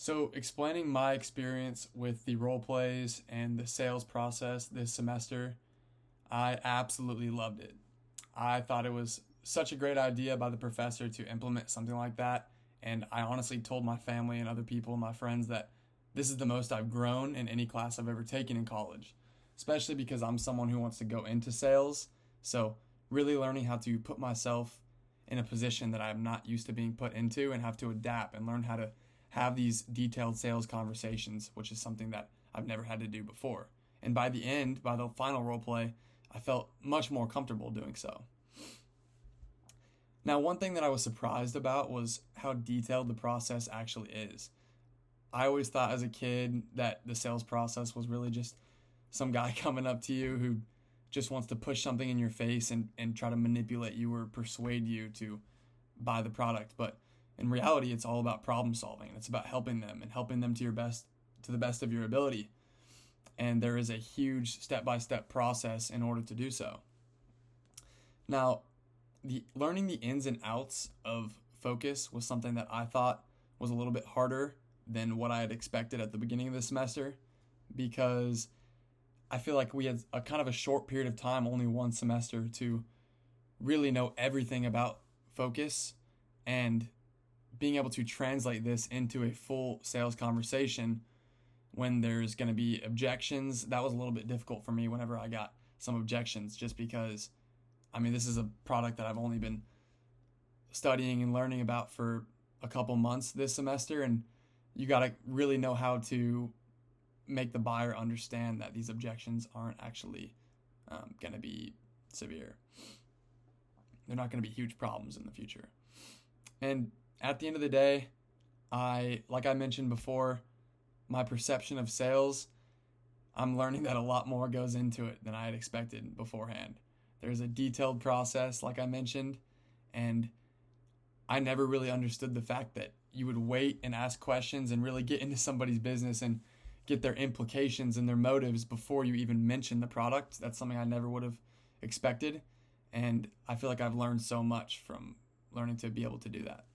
So, explaining my experience with the role plays and the sales process this semester, I absolutely loved it. I thought it was such a great idea by the professor to implement something like that. And I honestly told my family and other people, my friends, that this is the most I've grown in any class I've ever taken in college, especially because I'm someone who wants to go into sales. So, really learning how to put myself in a position that I'm not used to being put into and have to adapt and learn how to have these detailed sales conversations, which is something that I've never had to do before. And by the end, by the final role play, I felt much more comfortable doing so. Now, one thing that I was surprised about was how detailed the process actually is. I always thought as a kid that the sales process was really just some guy coming up to you who just wants to push something in your face and try to manipulate you or persuade you to buy the product. But in reality, it's all about problem solving. It's about helping them and helping them to the best of your ability. And there is a huge step-by-step process in order to do so. Now, the learning the ins and outs of focus was something that I thought was a little bit harder than what I had expected at the beginning of the semester, because I feel like we had a kind of a short period of time, only one semester, to really know everything about focus, and being able to translate this into a full sales conversation when there's going to be objections. That was a little bit difficult for me whenever I got some objections, just because, I mean, this is a product that I've only been studying and learning about for a couple months this semester, and you got to really know how to make the buyer understand that these objections aren't actually going to be severe. They're not going to be huge problems in the future. And at the end of the day, like I mentioned before, my perception of sales, I'm learning that a lot more goes into it than I had expected beforehand. There's a detailed process, like I mentioned, and I never really understood the fact that you would wait and ask questions and really get into somebody's business and get their implications and their motives before you even mention the product. That's something I never would have expected, and I feel like I've learned so much from learning to be able to do that.